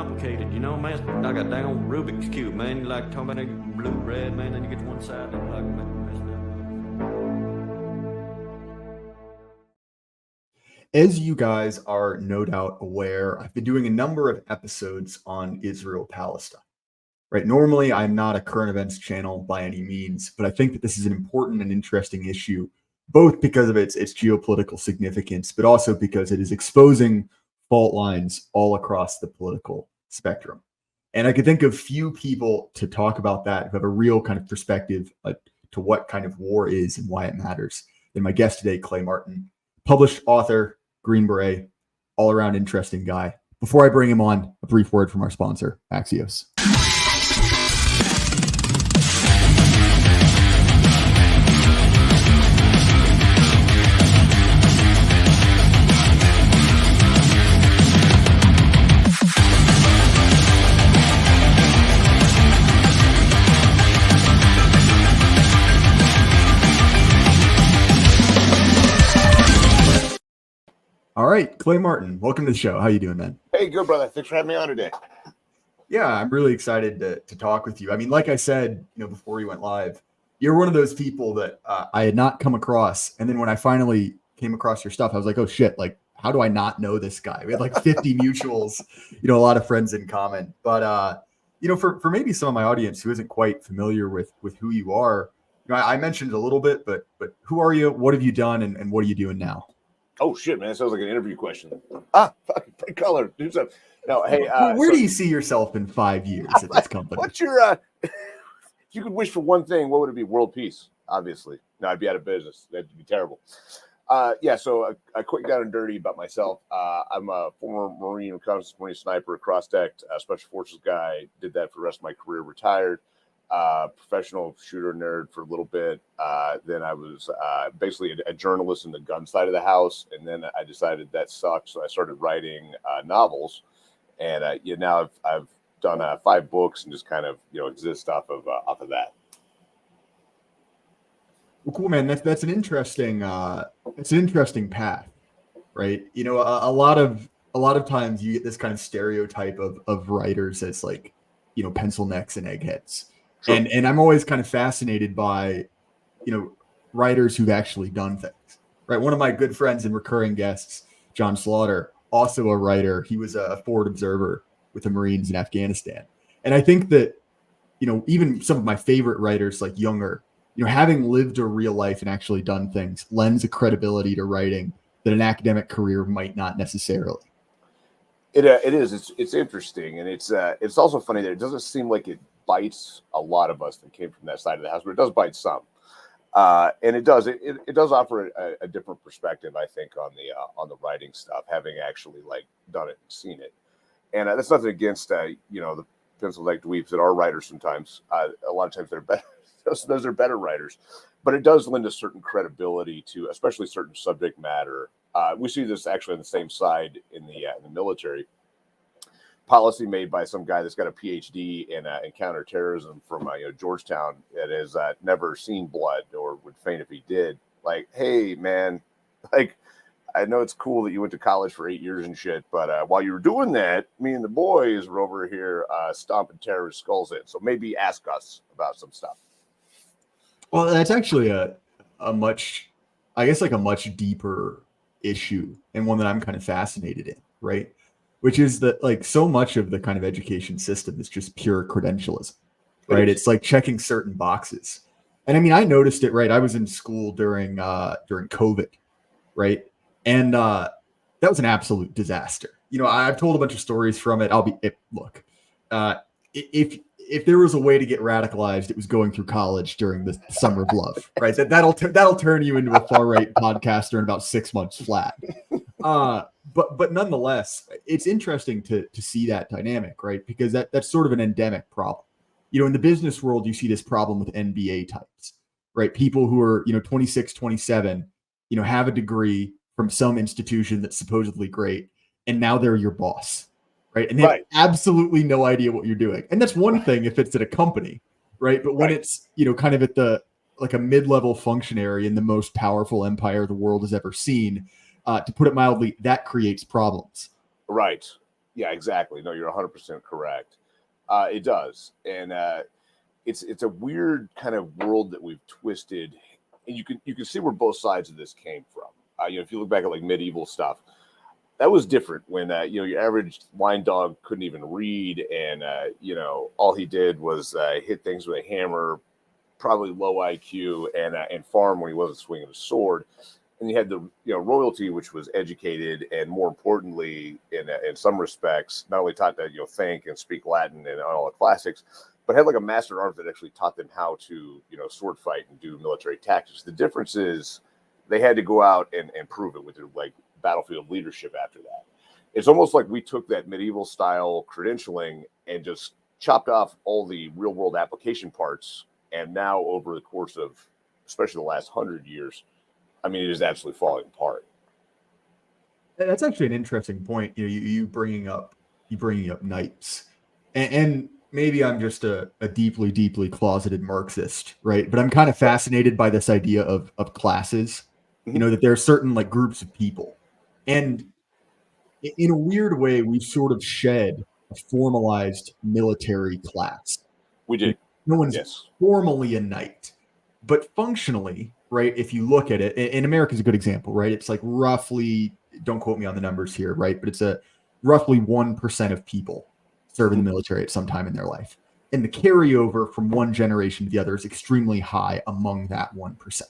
complicated, you know, man. Like a dang old Rubik's Cube, man. You like talking about that blue, red, man, then you get to one side and like messed up. As you guys are no doubt aware, I've been doing a number of episodes on Israel-Palestine. Right? Normally, I'm not a current events channel by any means, but I think that this is an important and interesting issue, both because of its geopolitical significance, but also because it is exposing fault lines all across the political spectrum. And I could think of few people to talk about that who have a real kind of perspective to what kind of war is and why it matters than my guest today, Clay Martin, published author, Green Beret, all-around interesting guy. Before I bring him on, a brief word from our sponsor, Axios. All right, Clay Martin, welcome to the show. How you doing, man? Hey, good, brother. Thanks for having me on today. Yeah, I'm really excited to talk with you. I mean, like I said, before we went live, you're one of those people that I had not come across. And then when I finally came across your stuff, I was like, oh shit, like, how do I not know this guy? We had like 50 mutuals, a lot of friends in common. But, for maybe some of my audience who isn't quite familiar with who you are, I mentioned a little bit, but who are you? What have you done? And what are you doing now? Oh shit, man! That sounds like an interview question. Fucking bright color. Do something. No, hey. Where do you see yourself in 5 years at this company? What's your? If you could wish for one thing, what would it be? World peace, obviously. No, I'd be out of business. That'd be terrible. So a quick down and dirty about myself. I'm a former Marine, reconnaissance Marine sniper, cross-deck, special forces guy. Did that for the rest of my career. Retired. Professional shooter nerd for a little bit. Then I was basically a journalist in the gun side of the house, and then I decided that sucked, so I started writing novels. And now I've done 5 books and just kind of exist off of that. Well, cool, man. That's an interesting path, right? A lot of times you get this kind of stereotype of writers as like pencil necks and eggheads. Sure. And I'm always kind of fascinated by, writers who've actually done things, right? One of my good friends and recurring guests, John Slaughter, also a writer. He was a forward observer with the Marines in Afghanistan. And I think that, even some of my favorite writers like Younger, having lived a real life and actually done things lends a credibility to writing that an academic career might not necessarily. It is. It's interesting. And it's also funny that it doesn't seem like it bites a lot of us that came from that side of the house, but it does bite some. And it does offer a different perspective, I think, on the writing stuff, having actually like done it and seen it. And that's nothing against the pencil neck dweebs that are writers sometimes. A lot of times they're better. Those are better writers, but it does lend a certain credibility to, especially certain subject matter. We see this actually on the same side in the military. Policy made by some guy that's got a PhD in counterterrorism from Georgetown that has never seen blood or would faint if he did. Like, hey man, like I know it's cool that you went to college for 8 years and shit, but while you were doing that, me and the boys were over here stomping terrorist skulls in. So maybe ask us about some stuff. Well, that's actually a much deeper issue, and one that I'm kind of fascinated in, right? Which is that like so much of the kind of education system is just pure credentialism, right? It's like checking certain boxes. And I mean, I noticed it, right? I was in school during COVID, right? And that was an absolute disaster. I've told a bunch of stories from it. If there was a way to get radicalized, it was going through college during the summer of love, right? That'll turn you into a far right podcaster in about 6 months flat. But nonetheless, it's interesting to see that dynamic, right? Because that's sort of an endemic problem. In the business world, you see this problem with MBA types, right? People who are 26, 27, have a degree from some institution that's supposedly great, and now they're your boss. Right. And they have absolutely no idea what you're doing. And that's one thing if it's at a company. Right. But when it's, kind of at a mid-level functionary in the most powerful empire the world has ever seen, to put it mildly, that creates problems. Right. Yeah, exactly. No, you're 100% correct. It does, and it's a weird kind of world that we've twisted, and you can see where both sides of this came from. If you look back at like medieval stuff, that was different when your average wine dog couldn't even read, and all he did was hit things with a hammer, probably low IQ, and farm when he wasn't swinging a sword. And you had the royalty, which was educated, and more importantly, in some respects, not only taught to think and speak Latin and all the classics, but had like a master art that actually taught them how to sword fight and do military tactics. The difference is they had to go out and prove it with their like battlefield leadership after that. It's almost like we took that medieval style credentialing and just chopped off all the real world application parts, and now over the course of especially the last 100 years, I mean, it is absolutely falling apart. That's actually an interesting point. You bringing up knights, and maybe I'm just a deeply, deeply closeted Marxist, right? But I'm kind of fascinated by this idea of classes. That there are certain like groups of people, and in a weird way, we've sort of shed a formalized military class. We did. No one's formally a knight, but functionally, right? If you look at it, and America's a good example, right? It's like roughly, don't quote me on the numbers here, right? But it's a roughly 1% of people serve in the military at some time in their life. And the carryover from one generation to the other is extremely high among that 1%.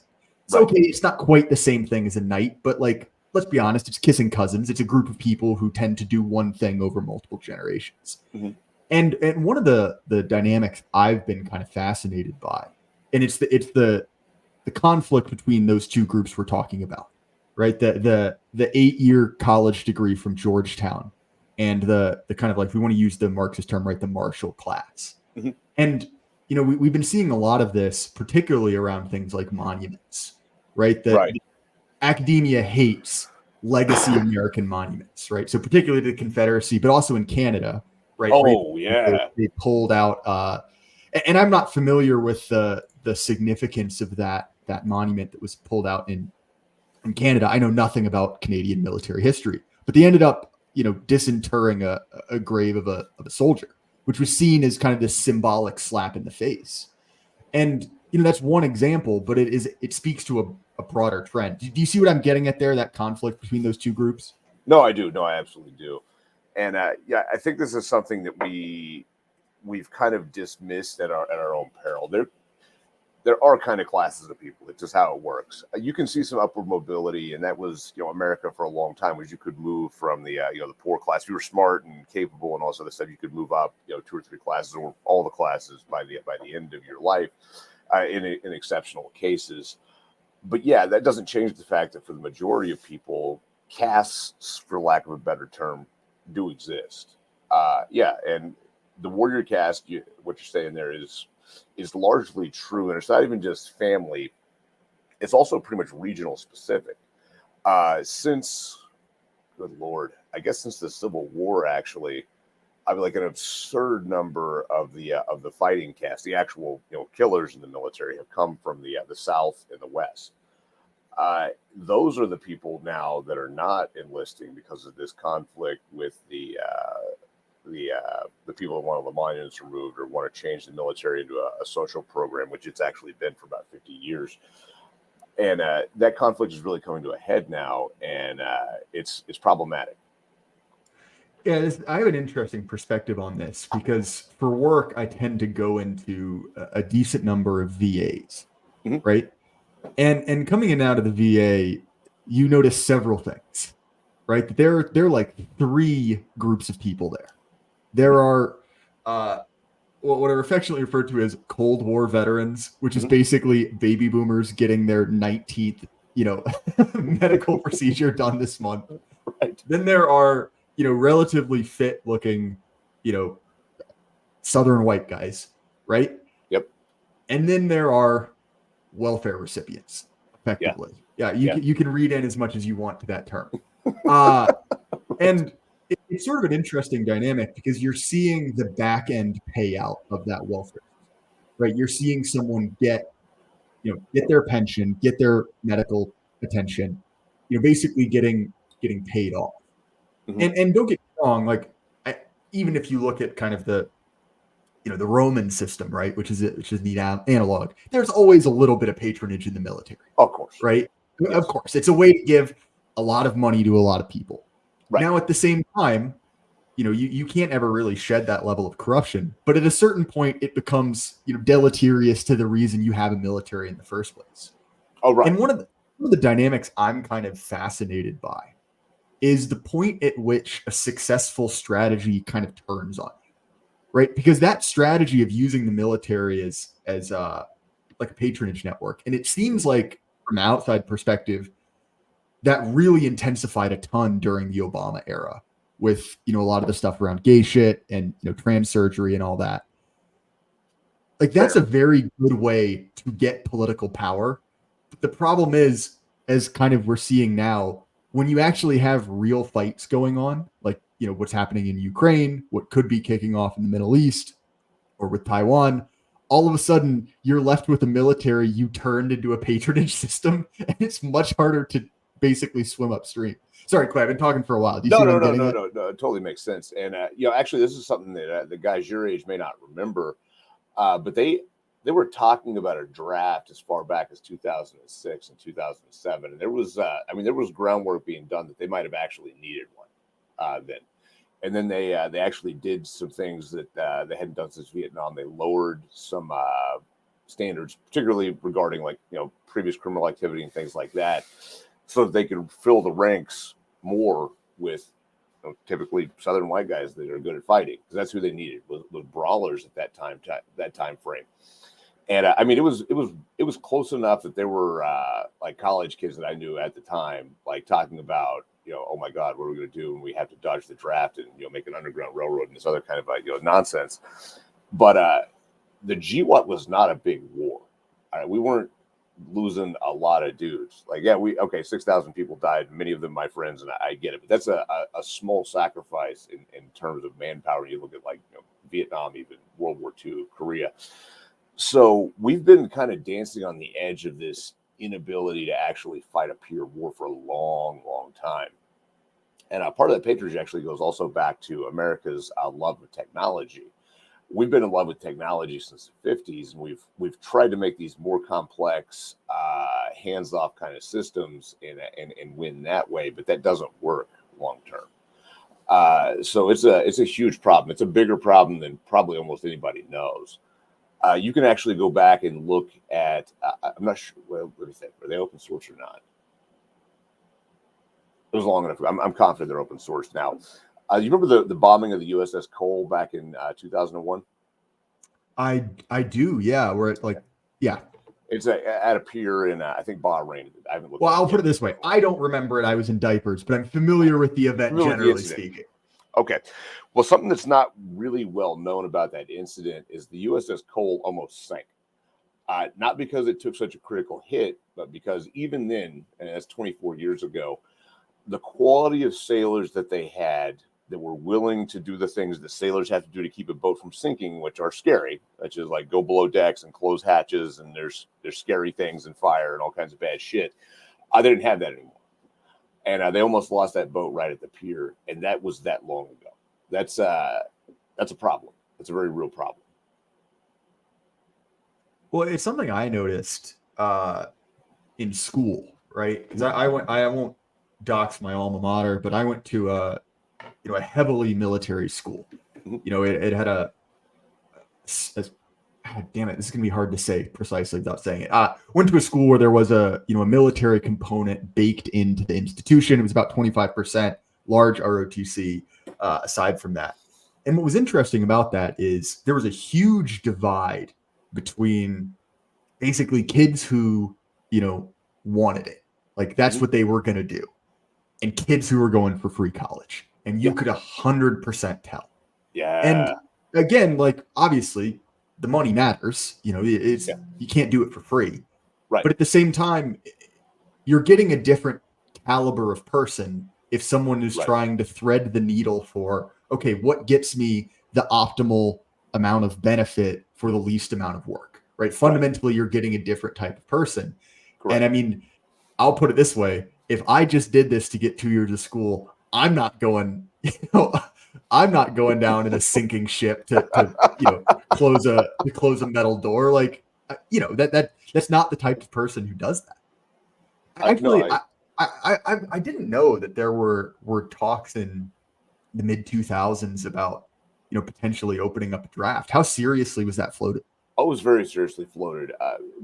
So, okay, it's not quite the same thing as a knight, but like, let's be honest, it's kissing cousins. It's a group of people who tend to do one thing over multiple generations. And one of the dynamics I've been kind of fascinated by, and it's the conflict between those two groups we're talking about, right? The 8-year college degree from Georgetown, and the kind of like, we want to use the Marxist term, right? The martial class. And we've been seeing a lot of this, particularly around things like monuments, right? Academia hates legacy American monuments, right? So particularly the Confederacy, but also in Canada, right? Oh, yeah. They pulled out, and I'm not familiar with the significance of that monument that was pulled out in Canada. I know nothing about Canadian military history, but they ended up, disinterring a grave of a soldier, which was seen as kind of this symbolic slap in the face. And that's one example, but it speaks to a broader trend. Do you see what I'm getting at there? That conflict between those two groups? No, I do. No, I absolutely do. And I think this is something that we've kind of dismissed at our own peril. There are kind of classes of people. It's just how it works. You can see some upward mobility, and that was America for a long time, was you could move from the the poor class. If you were smart and capable and all this other stuff, you could move up 2 or 3 classes or all the classes by the end of your life, in exceptional cases. But yeah, that doesn't change the fact that for the majority of people, castes, for lack of a better term, do exist. And the warrior caste, what you're saying there is largely true, and it's not even just family; it's also pretty much regional specific. Since, good Lord, I guess since the Civil War, actually, I mean, like an absurd number of the fighting caste, the actual killers in the military, have come from the South and the West. Those are the people now that are not enlisting because of this conflict with the people that want the monuments removed or want to change the military into a social program, which it's actually been for about 50 years. And that conflict is really coming to a head now, and it's problematic. Yeah, I have an interesting perspective on this because for work, I tend to go into a decent number of VAs, right? And coming in and out of the VA, you notice several things, right? There are like 3 groups of people there. There are what are affectionately referred to as Cold War veterans, which is basically baby boomers getting their 19th, medical procedure done this month. Right. Then there are, relatively fit looking, Southern white guys, right? Yep. And then there are welfare recipients, effectively. Yeah, you can read in as much as you want to that term. And it's sort of an interesting dynamic because you're seeing the back end payout of that welfare, right? You're seeing someone get their pension, get their medical attention, basically getting paid off. And don't get me wrong, like even if you look at kind of the Roman system, right, which is the analog, there's always a little bit of patronage in the military. Of course. Right? Yes. Of course. It's a way to give a lot of money to a lot of people. Right. Now, at the same time, you can't ever really shed that level of corruption, but at a certain point, it becomes, deleterious to the reason you have a military in the first place. Oh, right. And one of the dynamics I'm kind of fascinated by is the point at which a successful strategy kind of turns on you, right? Because that strategy of using the military as like a patronage network, and it seems like from an outside perspective, that really intensified a ton during the Obama era with, a lot of the stuff around gay shit and, trans surgery and all that. Like, that's a very good way to get political power. But the problem is, as kind of we're seeing now, when you actually have real fights going on, like, what's happening in Ukraine, what could be kicking off in the Middle East or with Taiwan, all of a sudden you're left with a military you turned into a patronage system, and it's much harder to basically swim upstream. Sorry, Clay, I've been talking for a while. Do you see what I'm getting at? No, it totally makes sense. And actually, this is something that the guys your age may not remember, but they were talking about a draft as far back as 2006 and 2007, and there was groundwork being done that they might have actually needed one then. And then they actually did some things that they hadn't done since Vietnam. They lowered some standards, particularly regarding previous criminal activity and things like that, so that they could fill the ranks more with typically Southern white guys that are good at fighting, because that's who they needed was brawlers at that time frame. And it was close enough that there were like college kids that I knew at the time, like talking about, oh my God, what are we going to do when we have to dodge the draft and make an underground railroad and this other kind of nonsense. But the GWAT was not a big war. We weren't losing a lot of dudes. 6,000 people died, many of them my friends, and I get it, but that's a small sacrifice in terms of manpower. You look at Vietnam, even World War II, Korea. So we've been kind of dancing on the edge of this inability to actually fight a pure war for a long, long time. And part of that patronage actually goes also back to America's love of technology. We've been in love with technology since the 50s, and we've tried to make these more complex, hands-off kind of systems and win that way, but that doesn't work long term. So it's a huge problem. It's a bigger problem than probably almost anybody knows. You can actually go back and look at. I'm not sure. Well, let me think. Are they open source or not? It was long enough. I'm confident they're open source now. You remember the bombing of the USS Cole back in 2001? I do, yeah. Where it it's at a pier in I think Bahrain. I haven't looked. Well, I'll put it this way: I don't remember it. I was in diapers, but I'm familiar with the event, generally speaking. Okay. Well, something that's not really well known about that incident is the USS Cole almost sank. Not because it took such a critical hit, but because even then, and that's 24 years ago, the quality of sailors that they had that were willing to do the things that sailors have to do to keep a boat from sinking, which are scary, such as go below decks and close hatches, and there's scary things and fire and all kinds of bad shit. They didn't have that anymore. And they almost lost that boat right at the pier, and that was that long ago. That's a problem. It's a very real problem. Well, it's something I noticed in school, right? Because I won't dox my alma mater, but I went to a heavily military school. It had damn it, this is gonna be hard to say precisely without saying it. Went to a school where there was a military component baked into the institution. It was about 25%, large ROTC. Aside from that, and what was interesting about that is there was a huge divide between basically kids who wanted it, like that's what they were gonna do, and kids who were going for free college, and you could 100% tell. Yeah. And again, obviously the money matters, you can't do it for free. Right. But at the same time, you're getting a different caliber of person if someone is trying to thread the needle for, okay, what gets me the optimal amount of benefit for the least amount of work, right? Fundamentally, you're getting a different type of person. Correct. And I'll put it this way. If I just did this to get 2 years of school, I'm not going, I'm not going down in a sinking ship to close a metal door. Like, that's not the type of person who does that. Actually, I didn't know that there were talks in the mid 2000s about potentially opening up a draft. How seriously was that floated? Oh, it was very seriously floated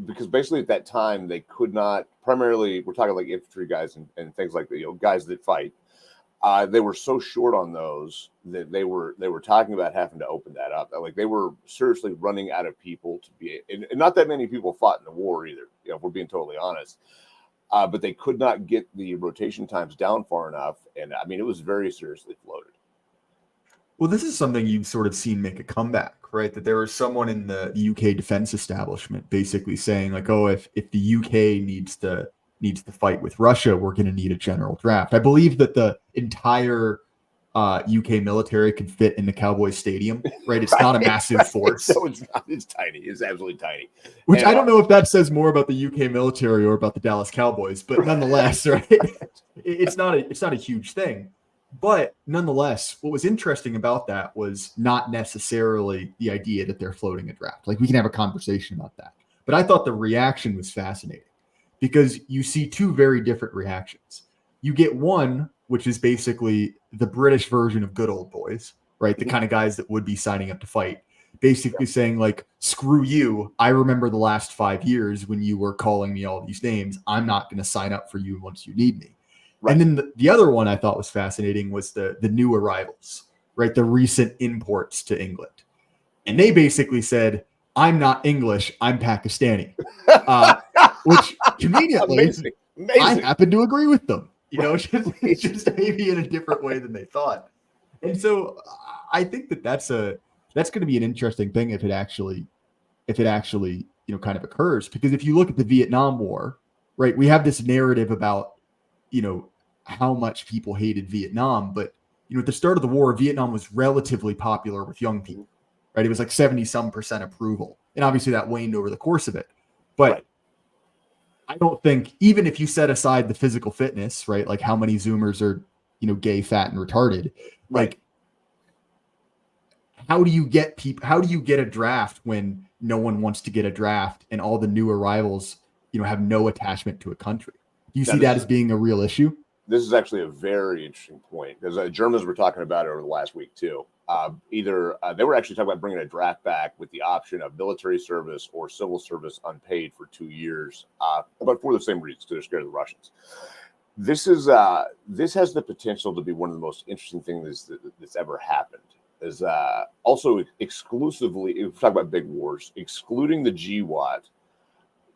because basically at that time they could not. Primarily, we're talking like infantry guys and things like that. Guys that fight. They were so short on those that they were talking about having to open that up. Like they were seriously running out of people to be, and not that many people fought in the war either. If we're being totally honest. But they could not get the rotation times down far enough, and I mean it was very seriously floated. Well, this is something you've sort of seen make a comeback, right? That there was someone in the UK defense establishment basically saying like, oh, if the UK needs to fight with Russia, we're going to need a general draft. I believe that the entire UK military can fit in the Cowboys Stadium, right? It's not a massive force. No, it's not. It's tiny. It's absolutely tiny. Which I don't know if that says more about the UK military or about the Dallas Cowboys, but nonetheless, right? It's not a huge thing. But nonetheless, what was interesting about that was not necessarily the idea that they're floating a draft. Like we can have a conversation about that. But I thought the reaction was fascinating because you see two very different reactions. You get one, which is basically the British version of good old boys, right? The kind of guys that would be signing up to fight, basically saying like, screw you. I remember the last 5 years when you were calling me all these names. I'm not going to sign up for you once you need me. Right. And then the other one I thought was fascinating was the new arrivals, right? The recent imports to England. And they basically said, I'm not English, I'm Pakistani. Which conveniently, Amazing. I happen to agree with them. It's just maybe in a different way than they thought. And so I think that's going to be an interesting thing if it actually kind of occurs. Because if you look at the Vietnam War, right, we have this narrative about how much people hated Vietnam, but at the start of the war, Vietnam was relatively popular with young people, right? It was like 70% approval. And obviously that waned over the course of it. But right. I don't think, even if you set aside the physical fitness, right? Like how many Zoomers are, gay, fat, and retarded, right. Like how do you get a draft when no one wants to get a draft and all the new arrivals, have no attachment to a country? Do you see that as being a real issue? This is actually a very interesting point because Germans were talking about it over the last week too. They were actually talking about bringing a draft back with the option of military service or civil service unpaid for 2 years, but for the same reasons, because they're scared of the Russians. This has the potential to be one of the most interesting things that's ever happened. Is also exclusively, if we talk about big wars, excluding the GWAT,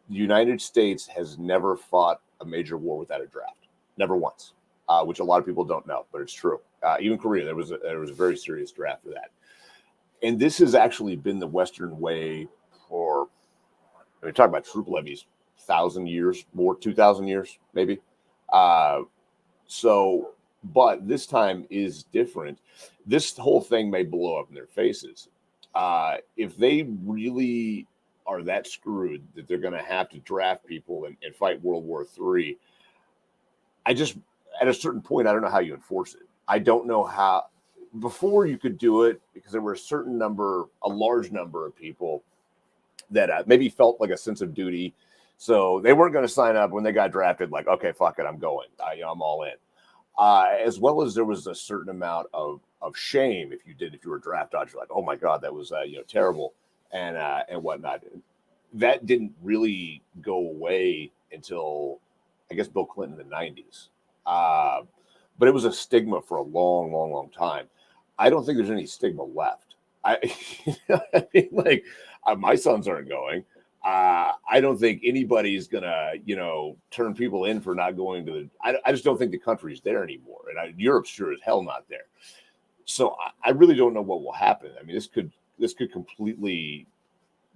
the United States has never fought a major war without a draft. Never once, which a lot of people don't know, but it's true. Even Korea, there was a very serious draft for that. And this has actually been the Western way for, we talk about troop levies, 1,000 years, more 2,000 years, maybe. But this time is different. This whole thing may blow up in their faces. If they really are that screwed that they're going to have to draft people and fight World War III, at a certain point, I don't know how you enforce it. I don't know how. Before you could do it because there were a large number of people that maybe felt like a sense of duty. So they weren't going to sign up when they got drafted, like, okay, fuck it, I'm going. I'm all in. As well as there was a certain amount of shame if you were a draft dodger, like, oh my God, that was terrible and whatnot. That didn't really go away until I guess Bill Clinton in the 90s. But it was a stigma for a long, long, long time. I don't think there's any stigma left. My sons aren't going. I don't think anybody's gonna, turn people in for not going to I just don't think the country's there anymore. And Europe's sure as hell not there. So I really don't know what will happen. I mean, this could completely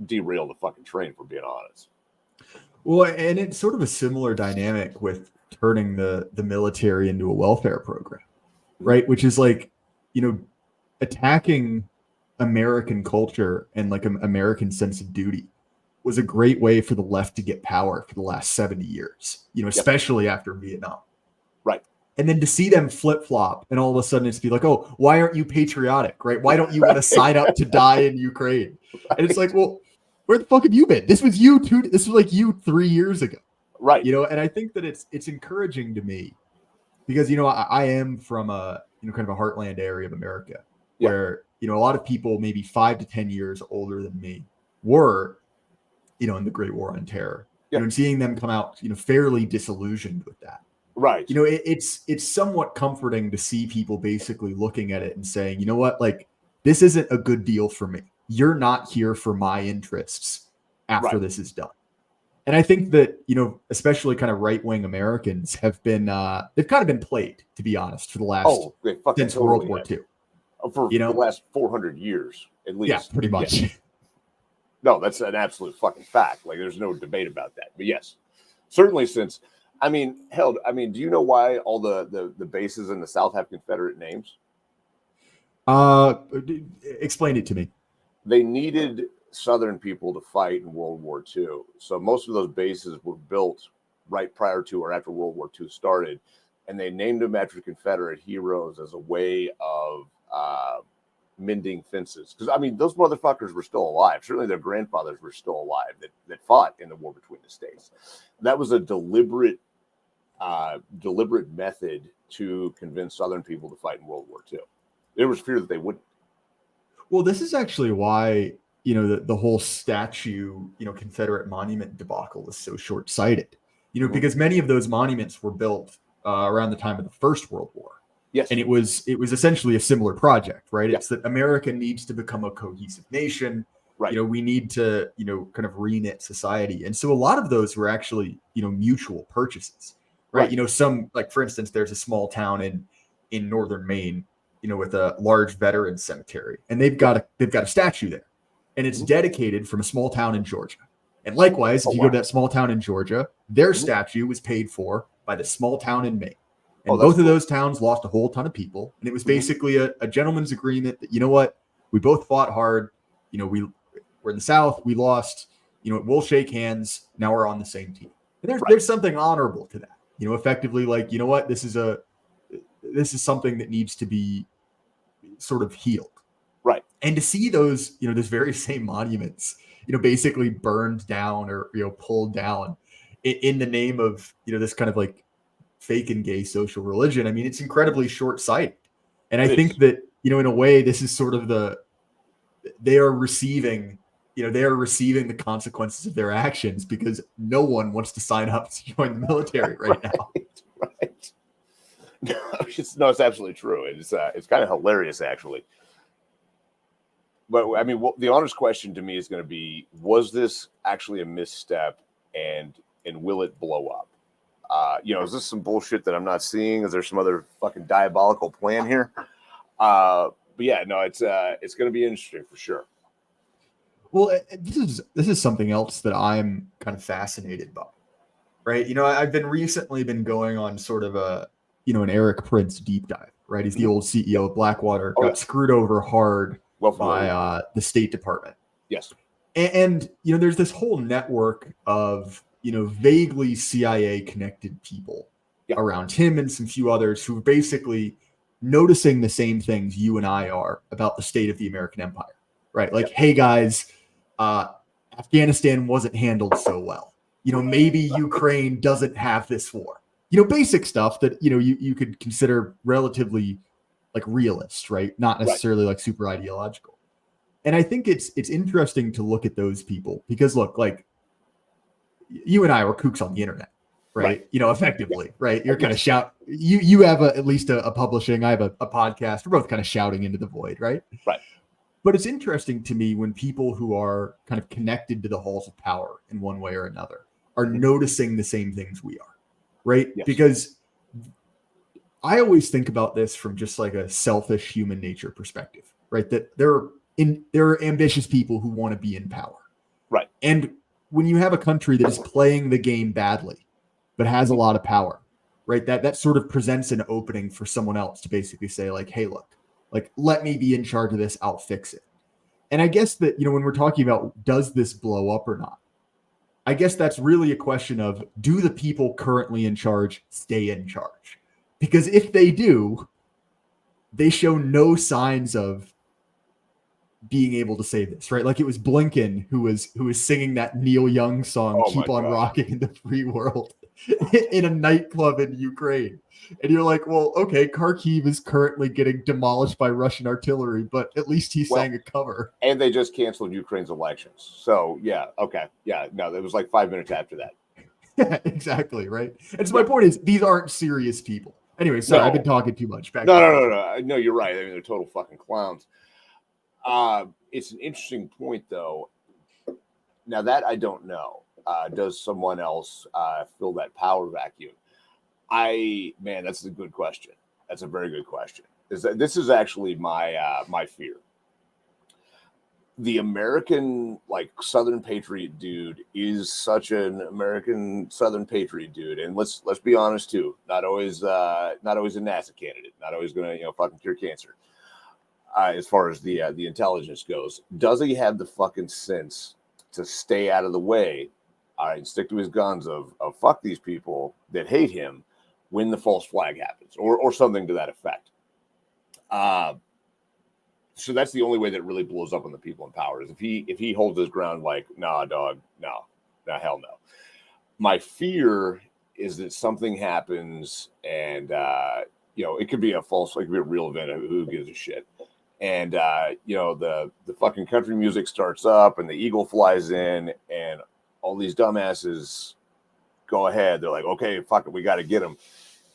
derail the fucking train, for being honest. Well, and it's sort of a similar dynamic with turning the military into a welfare program, right? Which is like, attacking American culture and like an American sense of duty was a great way for the left to get power for the last 70 years, especially after Vietnam. Right. And then to see them flip-flop and all of a sudden it's be like, oh, why aren't you patriotic, right? Why don't you want to sign up to die in Ukraine? Right. And it's like, well, where the fuck have you been? This was like you 3 years ago. Right. And I think that it's encouraging to me because, I am from a, kind of a heartland area of America where, a lot of people maybe 5 to 10 years older than me were, in the Great War on Terror, and seeing them come out, fairly disillusioned with that. Right. It's somewhat comforting to see people basically looking at it and saying, you know what, like, this isn't a good deal for me. You're not here for my interests after this is done. And I think that, especially kind of right-wing Americans have been, they've kind of been played, to be honest, for the last, since totally World War II. For the last 400 years, at least. Yeah, pretty much. Yeah. No, that's an absolute fucking fact. Like, there's no debate about that. But yes, certainly since, do you know why all the bases in the South have Confederate names? Explain it to me. They needed Southern people to fight in World War II. So most of those bases were built right prior to or after World War II started. And they named them after Confederate heroes as a way of mending fences. Because, those motherfuckers were still alive. Certainly their grandfathers were still alive that fought in the war between the states. That was a deliberate method to convince Southern people to fight in World War II. There was fear that they wouldn't. Well, this is actually why, the whole statue, Confederate monument debacle is so short-sighted, because many of those monuments were built around the time of the First World War. Yes. And it was essentially a similar project, right? It's that America needs to become a cohesive nation. Right. We need to, kind of reknit society. And so a lot of those were actually, mutual purchases, right? Some, like, for instance, there's a small town in northern Maine, with a large veterans cemetery, and they've got a statue there, and it's dedicated from a small town in Georgia. And likewise, if you go to that small town in Georgia, their statue was paid for by the small town in Maine. And both of those towns lost a whole ton of people. And it was basically a gentleman's agreement that, we both fought hard. We're in the South, we lost, we'll shake hands. Now we're on the same team. And there's something honorable to that, effectively, like, this is something that needs to be sort of healed. Right. And to see those, those very same monuments, basically burned down or, pulled down in the name of, this kind of like fake and gay social religion. It's incredibly short-sighted. And I think that, in a way, this is sort of they are receiving the consequences of their actions because no one wants to sign up to join the military right now. Right. It's absolutely true. It's kind of hilarious, actually. But the honest question to me is going to be: was this actually a misstep, and will it blow up? Is this some bullshit that I'm not seeing? Is there some other fucking diabolical plan here? But yeah, no, it's going to be interesting for sure. Well, this is something else that I'm kind of fascinated by, right? I've recently been going on sort of an Eric Prince deep dive, right? He's the old CEO of Blackwater, got screwed over hard by the State Department. Yes. And there's this whole network of, vaguely CIA connected people around him and some few others who are basically noticing the same things you and I are about the state of the American empire, right? Like, hey guys, Afghanistan wasn't handled so well. Maybe Ukraine doesn't have this war. Basic stuff that, you could consider relatively like realist, right? Not necessarily like super ideological. And I think it's interesting to look at those people because look, like you and I were kooks on the internet, right? Effectively, right? You're kind of you have at least a publishing, I have a podcast. We're both kind of shouting into the void, right? Right. But it's interesting to me when people who are kind of connected to the halls of power in one way or another are noticing the same things we are. Right. Yes. Because I always think about this from just like a selfish human nature perspective, right? That there are ambitious people who want to be in power. Right. And when you have a country that is playing the game badly, but has a lot of power, right? That sort of presents an opening for someone else to basically say like, hey, look, like, let me be in charge of this. I'll fix it. And I guess that, when we're talking about, does this blow up or not? I guess that's really a question of, do the people currently in charge stay in charge? Because if they do, they show no signs of being able to say this, right? Like it was Blinken who was singing that Neil Young song, Oh Keep my on God. Rocking in the Free World in a nightclub in Ukraine. And you're like, well, okay, Kharkiv is currently getting demolished by Russian artillery, but at least he sang a cover. And they just canceled Ukraine's elections. So yeah, okay. Yeah, no, it was like 5 minutes after that. Yeah, exactly, right? And so my point is, these aren't serious people. Anyway, sorry, No. I've been talking too much. No. No, you're right. I mean, they're total fucking clowns. It's an interesting point, though. Now that I don't know, does someone else fill that power vacuum? That's a good question. That's a very good question. This is actually my fear. The American Southern patriot dude is such an American Southern patriot dude, and let's be honest too. Not always a NASA candidate. Not always going to fucking cure cancer. As far as the intelligence goes, does he have the fucking sense to stay out of the way, and stick to his guns of fuck these people that hate him when the false flag happens, or something to that effect? So that's the only way that it really blows up on the people in power is if he holds his ground, like, nah, dog, no, hell no. My fear is that something happens, and it could be a false, it could be a real event. Who gives a shit? And the fucking country music starts up, and the eagle flies in, and all these dumbasses go ahead. They're like, okay, fuck it, we got to get them,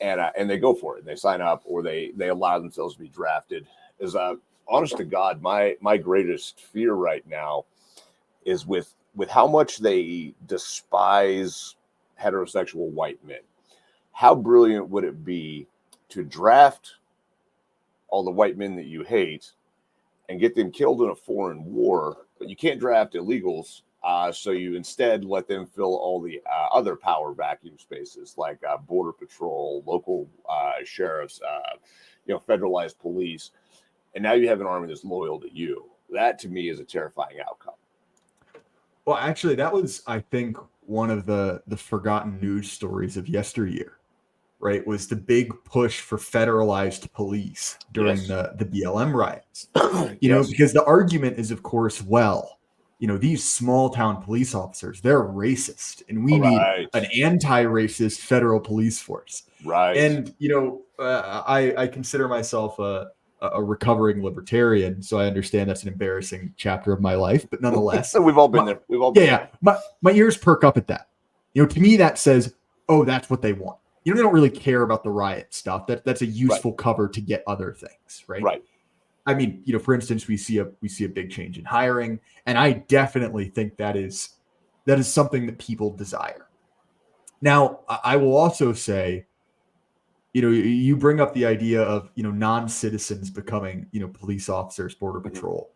and they go for it. And they sign up, or they allow themselves to be drafted. Is honest to God, my greatest fear right now is with how much they despise heterosexual white men. How brilliant would it be to draft all the white men that you hate and get them killed in a foreign war, but you can't draft illegals, so you instead let them fill all the other power vacuum spaces like border patrol, local sheriffs, federalized police, and now you have an army that's loyal to you. That to me is a terrifying outcome. Well, actually, that was, I think, one of the forgotten news stories of yesteryear. Right, was the big push for federalized police during the BLM riots. Because the argument is, of course, these small town police officers, they're racist, and we need an anti-racist federal police force. Right. And I consider myself a recovering libertarian, so I understand that's an embarrassing chapter of my life, but nonetheless, we've all been there. We've all been there. My ears perk up at that. To me, that says, oh, that's what they want. They don't really care about the riot stuff. That's a useful cover to get other things, right? Right. I mean, for instance, we see a big change in hiring, and I definitely think that is something that people desire. Now, I will also say, you bring up the idea of non-citizens becoming police officers, border patrol.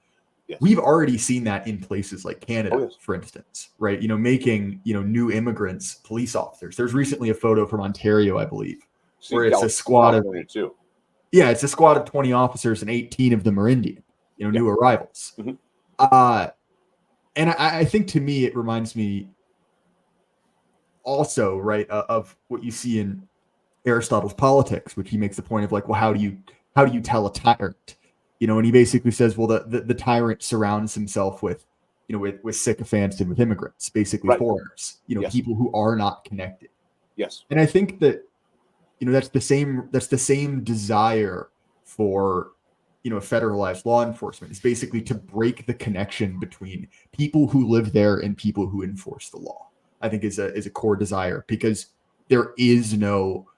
Yes. We've already seen that in places like Canada, for instance, right? Making, new immigrants police officers. There's recently a photo from Ontario, I believe, where it's a squad of, it's a squad of 20 officers and 18 of them are Indian, new arrivals. Mm-hmm. And I think to me, it reminds me also, right, of what you see in Aristotle's Politics, which he makes the point of like, well, how do you tell a tyrant? And he basically says, well, the tyrant surrounds himself with sycophants and with immigrants, basically foreigners, people who are not connected. Yes. And I think that, that's the same desire for, federalized law enforcement is basically to break the connection between people who live there and people who enforce the law. I think is a core desire, because there is no,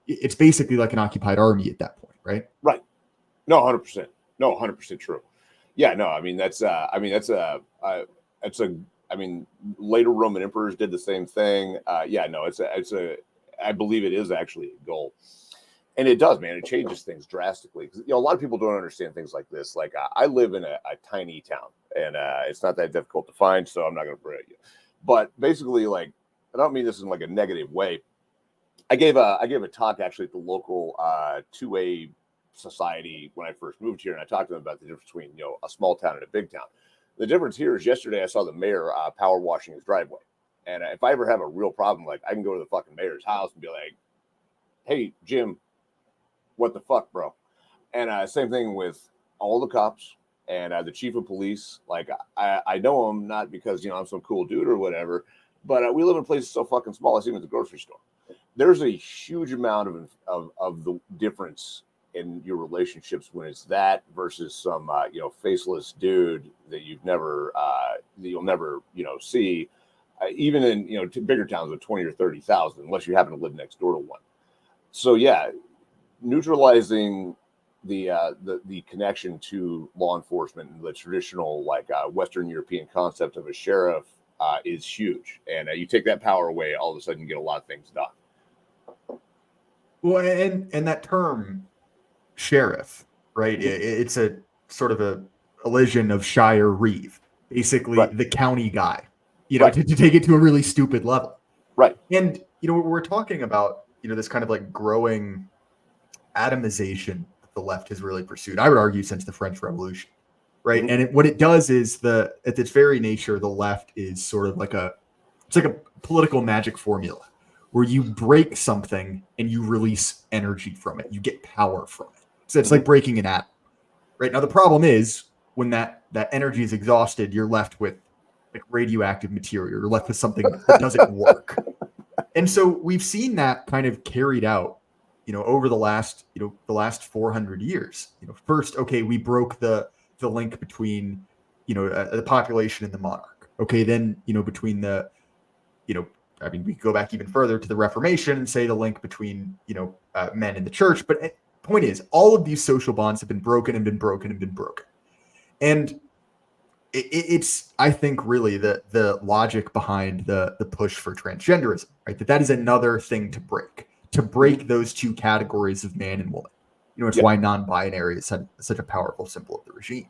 it's basically like an occupied army at that point, right? Right. No, 100%. No, 100% true. Yeah, no, later Roman emperors did the same thing. I believe it is actually a goal. And it does, man. It changes things drastically. A lot of people don't understand things like this. Like I live in a tiny town, and it's not that difficult to find, so I'm not going to bring you. But basically, I don't mean this in a negative way. I gave a talk actually at the local 2A society when I first moved here, and I talked to them about the difference between a small town and a big town. The difference here is yesterday I saw the mayor power washing his driveway, and if I ever have a real problem, I can go to the fucking mayor's house and be like, "Hey Jim, what the fuck, bro? And same thing with all the cops and the chief of police. Like, I know him not because, I'm some cool dude or whatever, but we live in places so fucking small. I see him at the grocery store. There's a huge amount of the difference in your relationships when it's that versus some faceless dude that you'll never see, even in bigger towns with 20 or 30,000, unless you happen to live next door to one. So yeah, neutralizing the connection to law enforcement and the traditional Western European concept of a sheriff is huge, and you take that power away, all of a sudden you get a lot of things done. Well, and that term sheriff, right? It's a sort of a elision of shire reeve, basically right. The county guy, right. to take it to a really stupid level. Right. And, we're talking about, this kind of like growing atomization that the left has really pursued, I would argue, since the French Revolution. Right. Mm-hmm. And what it does is at its very nature, the left is sort of like a political magic formula where you break something and you release energy from it. You get power from it. So it's like breaking an atom. Right. Now, the problem is when that energy is exhausted, you're left with like radioactive material. You're left with something that doesn't work. And so we've seen that kind of carried out, over the last 400 years. First, okay, we broke the link between, the population and the monarch. Okay, then, between the, we go back even further to the Reformation and say the link between, men and the church. But the point is, all of these social bonds have been broken and been broken and been broken. And it's, I think, really the logic behind the push for transgenderism, right? That is another thing to break those two categories of man and woman. It's why non-binary is such a powerful symbol of the regime.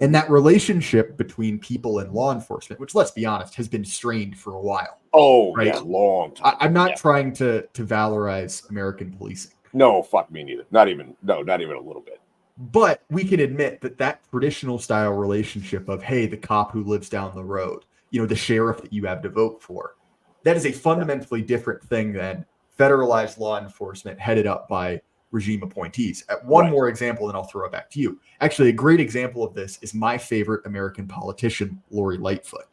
And that relationship between people and law enforcement, which, let's be honest, has been strained for a while. Oh, right? Yeah, long time. I'm not trying to valorize American policing. No, fuck me neither. Not even a little bit. But we can admit that traditional style relationship of, hey, the cop who lives down the road, the sheriff that you have to vote for, that is a fundamentally different thing than federalized law enforcement headed up by regime appointees. One more example, then I'll throw it back to you. Actually, a great example of this is my favorite American politician, Lori Lightfoot.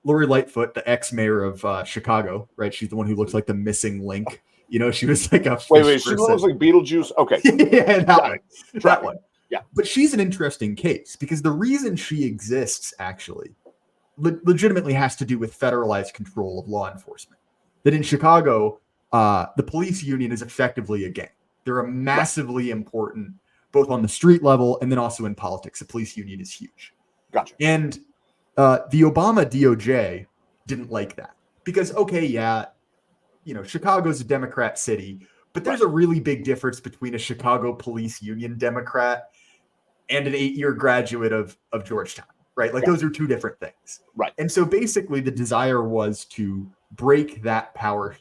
Lori Lightfoot, the ex-mayor of Chicago, right? She's the one who looks like the missing link. She was like a wait. She looks like Beetlejuice. Okay, yeah, that one. Yeah, but she's an interesting case because the reason she exists actually legitimately has to do with federalized control of law enforcement. That in Chicago, the police union is effectively a gang. They're a massively important, both on the street level and then also in politics. The police union is huge. Gotcha. And the Obama DOJ didn't like that because, okay, yeah, Chicago's a Democrat city, but there's a really big difference between a Chicago police union Democrat and an 8-year graduate of Georgetown, right? Like those are two different things. Right. And so basically the desire was to break that power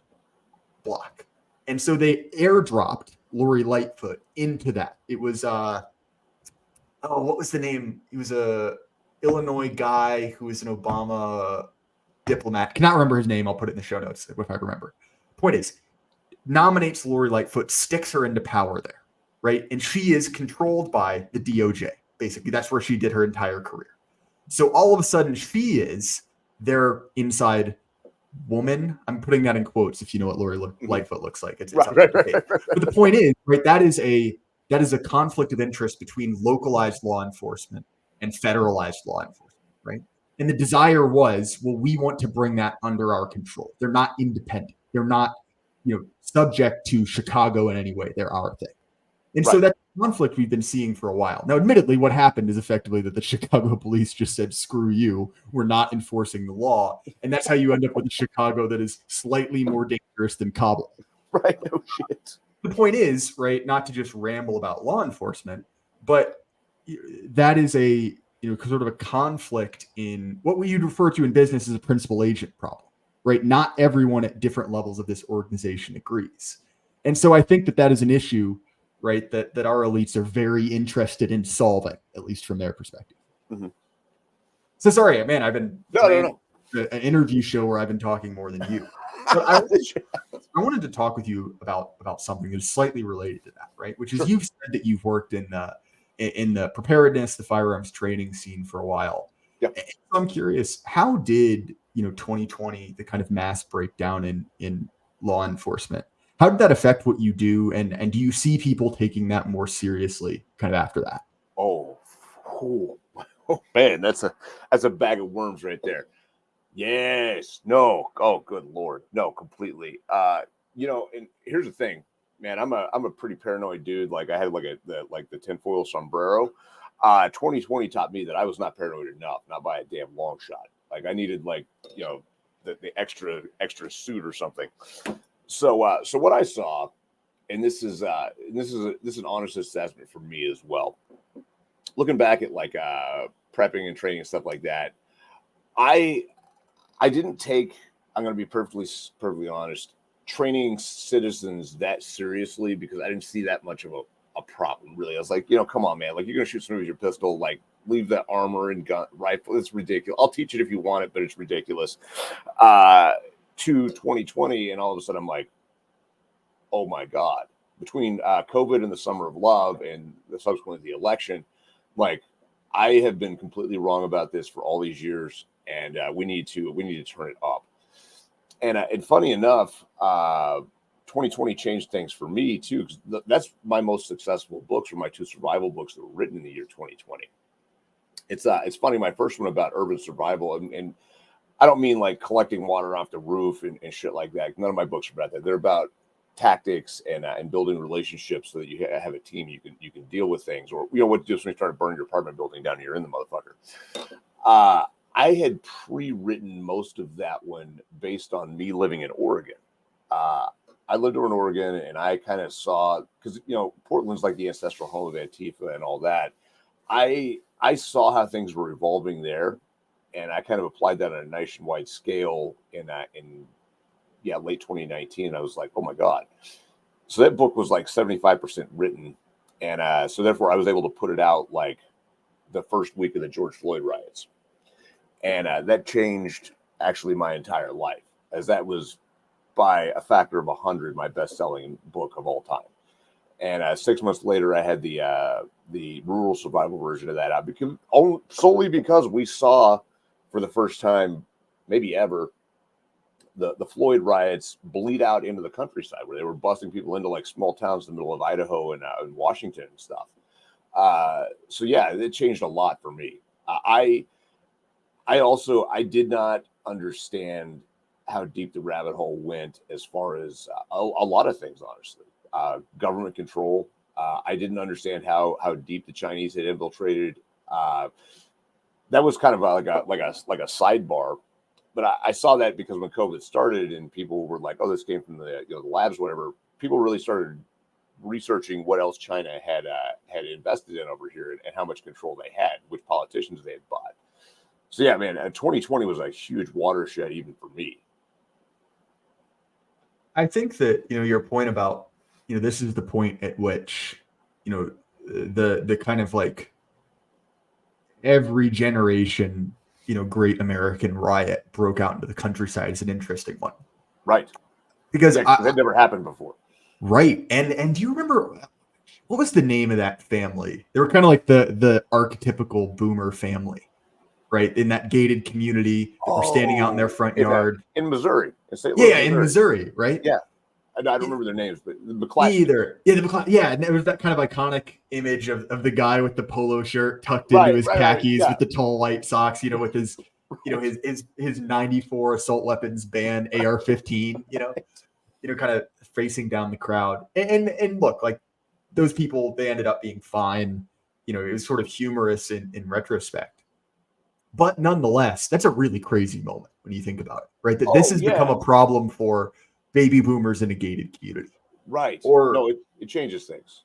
block. And so they airdropped Lori Lightfoot into that. It was, what was the name? He was a Illinois guy who was an Obama diplomat. Cannot remember his name. I'll put it in the show notes if I remember. Point is, nominates Lori Lightfoot, sticks her into power there, right? And she is controlled by the DOJ. Basically, that's where she did her entire career. So all of a sudden, she is their inside woman. I'm putting that in quotes if you know what Lori Lightfoot looks like. It's right. But the point is, right, that is a conflict of interest between localized law enforcement and federalized law enforcement, right? And the desire was, well, we want to bring that under our control. They're not independent. They're not, subject to Chicago in any way. They're our thing. And so that conflict we've been seeing for a while. Now, admittedly, what happened is effectively that the Chicago police just said, screw you, we're not enforcing the law. And that's how you end up with a Chicago that is slightly more dangerous than Kabul. Right, no shit. The point is, right, not to just ramble about law enforcement, but that is a sort of a conflict in what we would refer to in business as a principal agent problem, right? Not everyone at different levels of this organization agrees. And so I think that is an issue, right, that our elites are very interested in solving, at least from their perspective. Mm-hmm. So sorry, man, I've been no. An interview show where I've been talking more than you. But I wanted to talk with you about something that's slightly related to that, right? Which is Sure. you've said that you've worked in the preparedness, the firearms training scene for a while. Yeah. And so I'm curious, how did 2020, the kind of mass breakdown in law enforcement, how did that affect what you do? And do you see people taking that more seriously kind of after that? Oh, oh, oh, man, that's a bag of worms right there. Yes. No. Oh, good Lord. No, completely. And here's the thing, man. I'm a pretty paranoid dude. Like I had the tinfoil sombrero. 2020 taught me that I was not paranoid enough, not by a damn long shot. Like I needed the extra suit or something. So what I saw, and this is an honest assessment for me as well. Looking back at prepping and training and stuff like that, I didn't take, I'm going to be perfectly honest, training citizens that seriously because I didn't see that much of a problem, really. I was like, come on, man. Like, you're going to shoot somebody with your pistol, like, leave that armor and gun rifle. It's ridiculous. I'll teach it if you want it, but it's ridiculous. To 2020, and all of a sudden I'm like, oh, my God. Between COVID and the summer of love and subsequently the election, like, I have been completely wrong about this for all these years. And we need to turn it up. And funny enough, 2020 changed things for me too, because that's my most successful books, or my two survival books that were written in the year 2020. It's funny. My first one about urban survival, and I don't mean like collecting water off the roof and shit like that. None of my books are about that. They're about tactics and building relationships so that you have a team. You can deal with things, or what just when you start burning your apartment building down, you're in the motherfucker. I had pre-written most of that one based on me living in Oregon. I lived over in Oregon, and I kind of saw, because Portland's like the ancestral home of Antifa and all that. I saw how things were evolving there, and I kind of applied that on a nationwide scale in late 2019. I was like, oh my God. So that book was like 75% written, and so therefore I was able to put it out like the first week of the George Floyd riots. And that changed actually my entire life, as that was by a factor of 100 my best-selling book of all time. And 6 months later, I had the rural survival version of that out, solely because we saw for the first time, maybe ever, the Floyd riots bleed out into the countryside, where they were busting people into like small towns in the middle of Idaho and Washington and stuff. So yeah, it changed a lot for me. I did not understand how deep the rabbit hole went as far as a lot of things, honestly. Government control. I didn't understand how deep the Chinese had infiltrated. That was kind of like a sidebar, but I saw that because when COVID started and people were like, "Oh, this came from the labs, whatever." People really started researching what else China had invested in over here and how much control they had, which politicians they had bought. So yeah, man, 2020 was a huge watershed even for me. I think that your point about this is the point at which the kind of like every generation great American riot broke out into the countryside is an interesting one, right? Because that never happened before, right? And do you remember what was the name of that family? They were kind of like the archetypical boomer family, right? In that gated community that were standing out in their front yard in Missouri, in St. Louis, Missouri. In Missouri, right? Yeah. I don't remember their names, but the McClatchy. And there was that kind of iconic image of the guy with the polo shirt tucked into his khakis with the tall white socks, with his, his 94 assault weapons band AR-15, kind of facing down the crowd. And look, like those people, they ended up being fine. It was sort of humorous in retrospect. But nonetheless, that's a really crazy moment when you think about it, right? That this has become a problem for baby boomers in a gated community. Right. It changes things.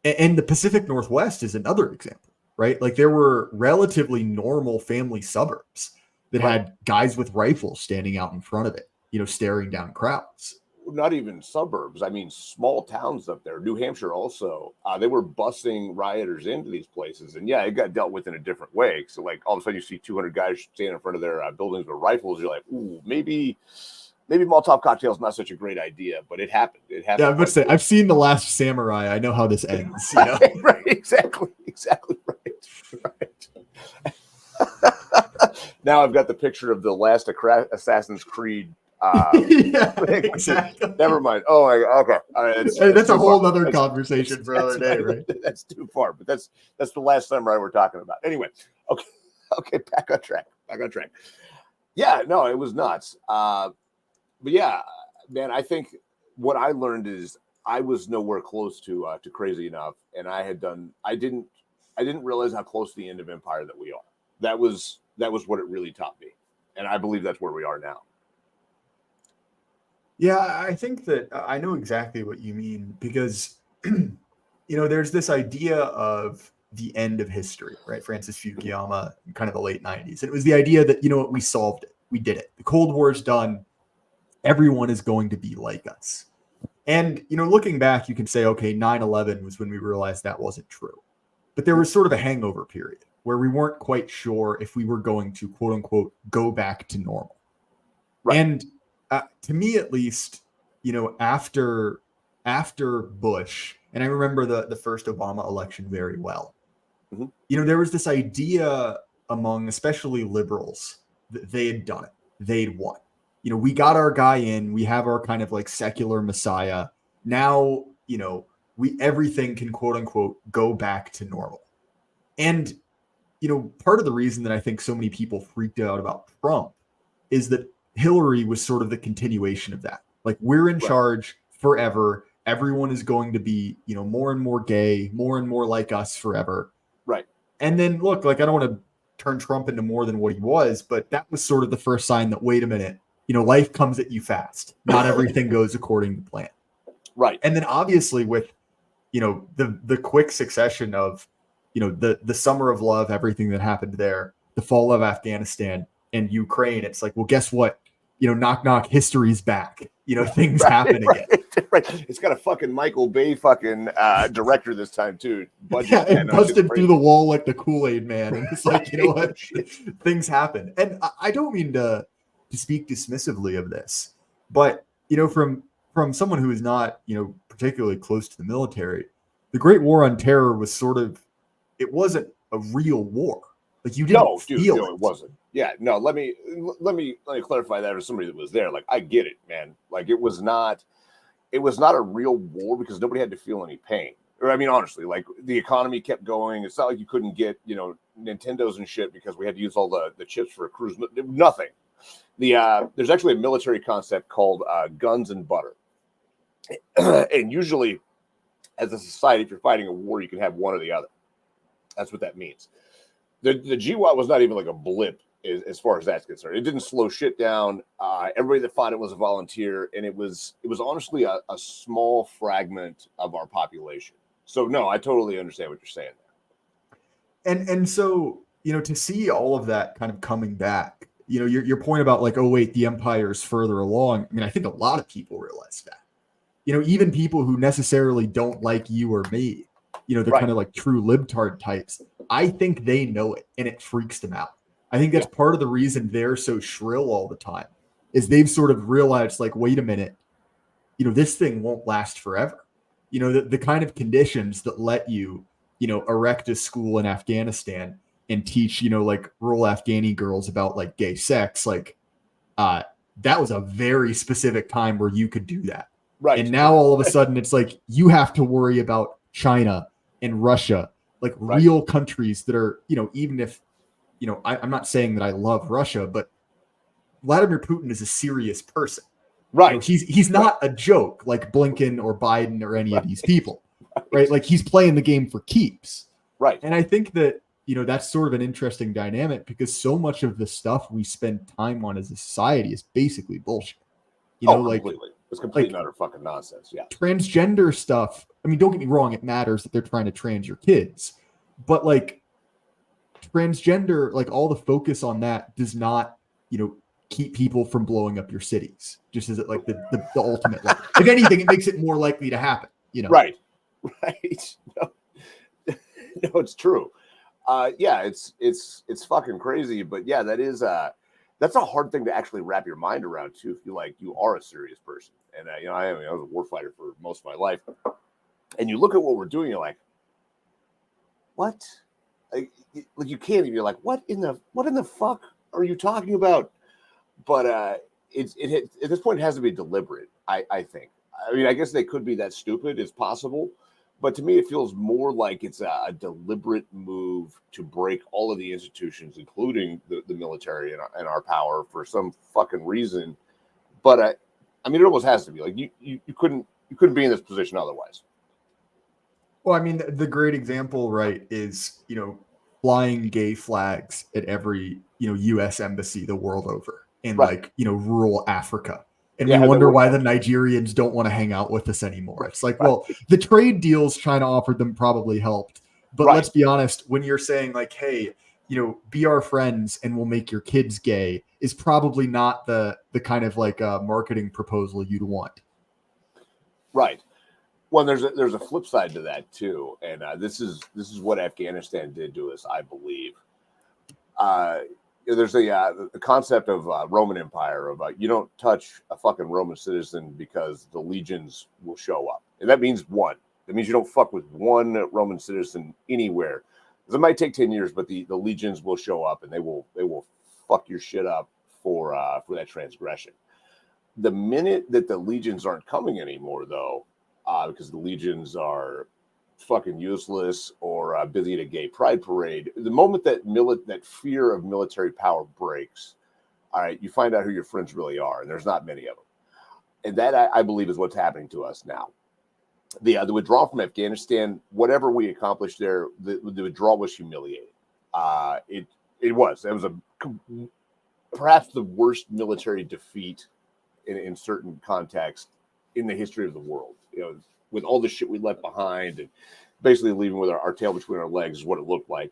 And the Pacific Northwest is another example, right? Like there were relatively normal family suburbs that had guys with rifles standing out in front of it, staring down crowds. Not even suburbs. I mean, small towns up there. New Hampshire also. They were busing rioters into these places. And yeah, it got dealt with in a different way. So like all of a sudden you see 200 guys standing in front of their buildings with rifles. You're like, ooh, maybe maybe Molotov cocktail is not such a great idea, but it happened. It happened. Yeah, I'm about to say, I've seen The Last Samurai. I know how this ends. You know? Right, exactly right. Now I've got the picture of the last Assassin's Creed. Yeah, exactly. Never mind. Oh my God. Okay, all right, that's a whole other conversation for another day, right? That's too far, but that's the Last Samurai we're talking about. Anyway, okay, back on track. Yeah, no, it was nuts. But yeah, man, I think what I learned is I was nowhere close to crazy enough, and I didn't realize how close to the end of Empire that we are. That was what it really taught me, and I believe that's where we are now. Yeah, I think that I know exactly what you mean because, there's this idea of the end of history, right? Francis Fukuyama, in kind of the late 90s. And it was the idea that, we solved it. We did it. The Cold War's done. Everyone is going to be like us. And, looking back, you can say, okay, 9/11 was when we realized that wasn't true. But there was sort of a hangover period where we weren't quite sure if we were going to, quote unquote, go back to normal. Right. And to me, at least, after Bush, and I remember the first Obama election very well, there was this idea among especially liberals that they had done it. They'd won. We got our guy in. We have our kind of like secular messiah. Now, everything can, quote unquote, go back to normal. And, part of the reason that I think so many people freaked out about Trump is that Hillary was sort of the continuation of that. Like, we're in charge forever. Everyone is going to be, more and more gay, more and more like us forever. Right. And then look, like, I don't want to turn Trump into more than what he was, but that was sort of the first sign that, wait a minute, life comes at you fast. Not everything goes according to plan. Right. And then obviously with, the quick succession of, the summer of love, everything that happened there, the fall of Afghanistan and Ukraine, it's like, well, guess what? Knock, knock, history's back. Things happen again. Right. It's got a fucking Michael Bay fucking director this time too. Budget, and busted through the wall like the Kool-Aid man. And it's like, what? Things happen. And I don't mean to speak dismissively of this, but, from someone who is not, particularly close to the military, the Great War on Terror was it wasn't a real war. Like, you didn't feel it. It wasn't. Yeah, no, let me clarify that as somebody that was there. Like, I get it, man. Like, it was not a real war because nobody had to feel any pain. Or, I mean, honestly, like, the economy kept going. It's not like you couldn't get, Nintendos and shit because we had to use all the chips for a cruise. Nothing. There's actually a military concept called guns and butter. And usually, as a society, if you're fighting a war, you can have one or the other. That's what that means. The GWAT was not even like a blip as far as that's concerned. It didn't slow shit down. Everybody that fought it was a volunteer, and it was honestly a small fragment of our population. So no, I totally understand what you're saying there. And so, to see all of that kind of coming back, your point about like, oh wait, the empire's further along. I mean, I think a lot of people realize that. Even people who necessarily don't like you or me, they're kind of like true libtard types. I think they know it, and it freaks them out. I think that's part of the reason they're so shrill all the time, is they've sort of realized, like, wait a minute, this thing won't last forever. The kind of conditions that let you, erect a school in Afghanistan and teach, like rural Afghani girls about like gay sex, like that was a very specific time where you could do that. Right. And now all of a sudden it's like you have to worry about China and Russia, like real countries that are, even if, I'm not saying that I love Russia, but Vladimir Putin is a serious person. Right. He's not a joke like Blinken or Biden or any of these people, right? Like, he's playing the game for keeps. Right. And I think that, that's sort of an interesting dynamic because so much of the stuff we spend time on as a society is basically bullshit. Completely. It's complete and utter fucking nonsense. Yeah. Transgender stuff. I mean, don't get me wrong. It matters that they're trying to trans your kids, but like transgender, like all the focus on that does not, keep people from blowing up your cities. Just as it like the ultimate level. If anything, it makes it more likely to happen. Right. No, it's true. Yeah, it's fucking crazy. But yeah, that is that's a hard thing to actually wrap your mind around too. If you are a serious person, and I was a war fighter for most of my life, and you look at what we're doing, you're like, what? Like you can't even. You're like, what in the fuck are you talking about? But at this point, it has to be deliberate. I think. I mean, I guess they could be that stupid. It's possible. But to me, it feels more like it's a deliberate move to break all of the institutions, including the military and our power, for some fucking reason. But I mean, it almost has to be. Like you couldn't be in this position otherwise. Well, I mean, the great example, right, is flying gay flags at every U.S. embassy the world over in Right. rural Africa. And Yeah, we wonder why the Nigerians don't want to hang out with us anymore. It's like, well, the trade deals China offered them probably helped. But let's be honest, when you're saying like, hey, be our friends and we'll make your kids gay, is probably not the kind of like marketing proposal you'd want. Right. Well, there's a flip side to that too, and this is what Afghanistan did to us, I believe. There's the concept of Roman Empire of you don't touch a fucking Roman citizen because the legions will show up, and that means one. That means you don't fuck with one Roman citizen anywhere. Because it might take 10 years, but the legions will show up and they will fuck your shit up for that transgression. The minute that the legions aren't coming anymore, though, because the legions are fucking useless or busy at a gay pride parade. The moment that that fear of military power breaks, all right, you find out who your friends really are, and there's not many of them. And that I believe is what's happening to us now. The withdrawal from Afghanistan, whatever we accomplished there, the withdrawal was humiliating. It was perhaps the worst military defeat in certain contexts in the history of the world. With all the shit we left behind and basically leaving with our tail between our legs is what it looked like.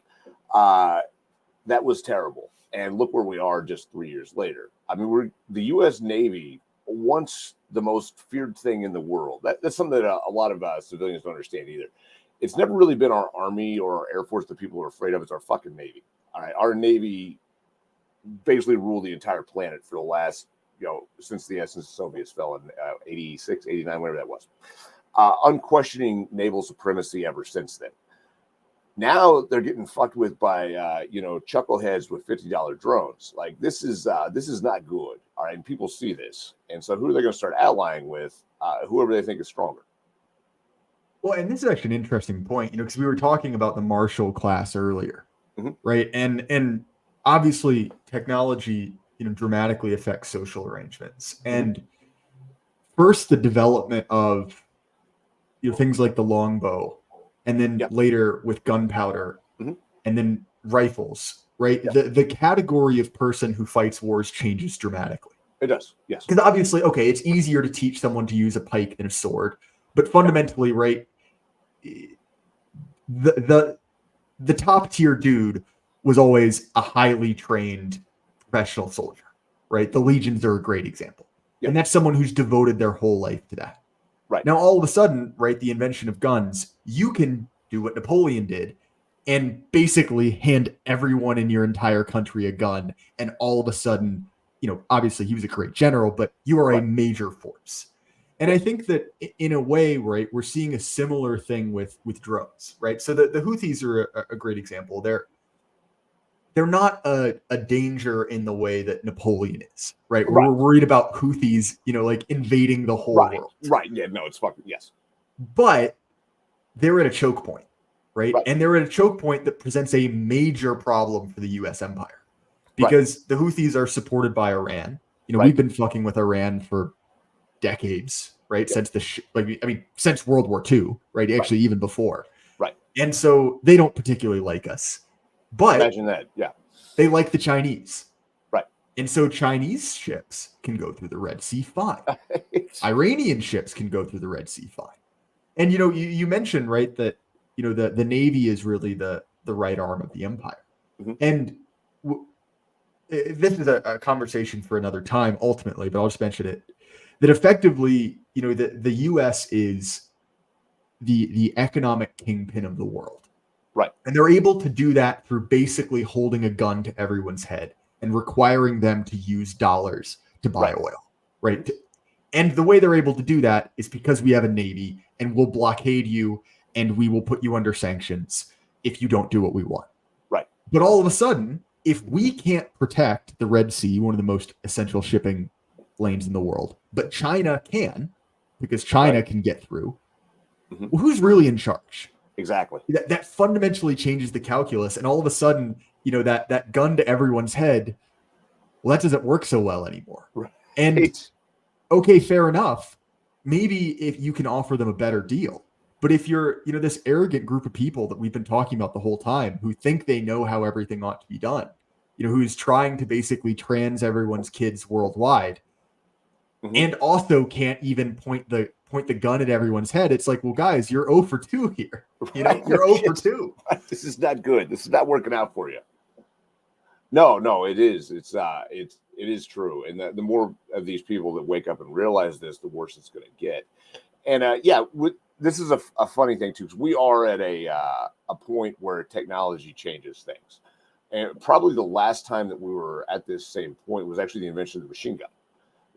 That was terrible. And look where we are just 3 years later. I mean, the U.S. Navy, once the most feared thing in the world. That's something that a lot of civilians don't understand either. It's never really been our Army or our Air Force that people are afraid of. It's our fucking Navy. All right. Our Navy basically ruled the entire planet for the last, since the Soviets fell in 86, 89, whatever that was. Unquestioning naval supremacy ever since then. Now they're getting fucked with by chuckleheads with $50 drones. Like this is not good. All right, and people see this, and so who are they going to start allying with? Whoever they think is stronger. Well, and this is actually an interesting point, because we were talking about the Marshall class earlier, right? And obviously technology, dramatically affects social arrangements. And first, the development of things like the longbow, and then later with gunpowder, and then rifles, right? Yeah. The category of person who fights wars changes dramatically. It does, yes. Because obviously, okay, it's easier to teach someone to use a pike than a sword, but fundamentally, right, the top tier dude was always a highly trained professional soldier, right? The legions are a great example. And that's someone who's devoted their whole life to that. Right. Now, all of a sudden, right, the invention of guns, you can do what Napoleon did and basically hand everyone in your entire country a gun. And all of a sudden, obviously he was a great general, but you are a major force. And I think that in a way, right, we're seeing a similar thing with drones, right? So the Houthis are a great example. They're not a danger in the way that Napoleon is, right? We're worried about Houthis, like invading the whole world. Right. Yeah, no, it's fucking, yes. But they're at a choke point, right? And they're at a choke point that presents a major problem for the U.S. empire because the Houthis are supported by Iran. We've been fucking with Iran for decades, right? Since since World War II, right? Actually, even before. Right. And so they don't particularly like us. But imagine that, they like the Chinese. Right. And so Chinese ships can go through the Red Sea fine. Iranian ships can go through the Red Sea fine. And, you mentioned, right, that, the Navy is really the right arm of the empire. And this is a conversation for another time, ultimately, but I'll just mention it, that effectively, the U.S. is the economic kingpin of the world. Right. And they're able to do that through basically holding a gun to everyone's head and requiring them to use dollars to buy Right. oil, right? And the way they're able to do that is because we have a navy and we'll blockade you and we will put you under sanctions if you don't do what we want. Right. But all of a sudden, if we can't protect the Red Sea, one of the most essential shipping lanes in the world, but China can, because China can get through, well, who's really in charge? Exactly. That fundamentally changes the calculus. And all of a sudden, that gun to everyone's head, well, that doesn't work so well anymore. Right. And okay, fair enough. Maybe if you can offer them a better deal. But if you're, this arrogant group of people that we've been talking about the whole time who think they know how everything ought to be done, who's trying to basically trans everyone's kids worldwide and also can't even point the gun at everyone's head. It's like, well, guys, you're 0 for 2 here. You're 0 for 2. This is not good. This is not working out for you. No, it is. It is true. And the more of these people that wake up and realize this, the worse it's going to get. And this is a funny thing too, because we are at a point where technology changes things. And probably the last time that we were at this same point was actually the invention of the machine gun.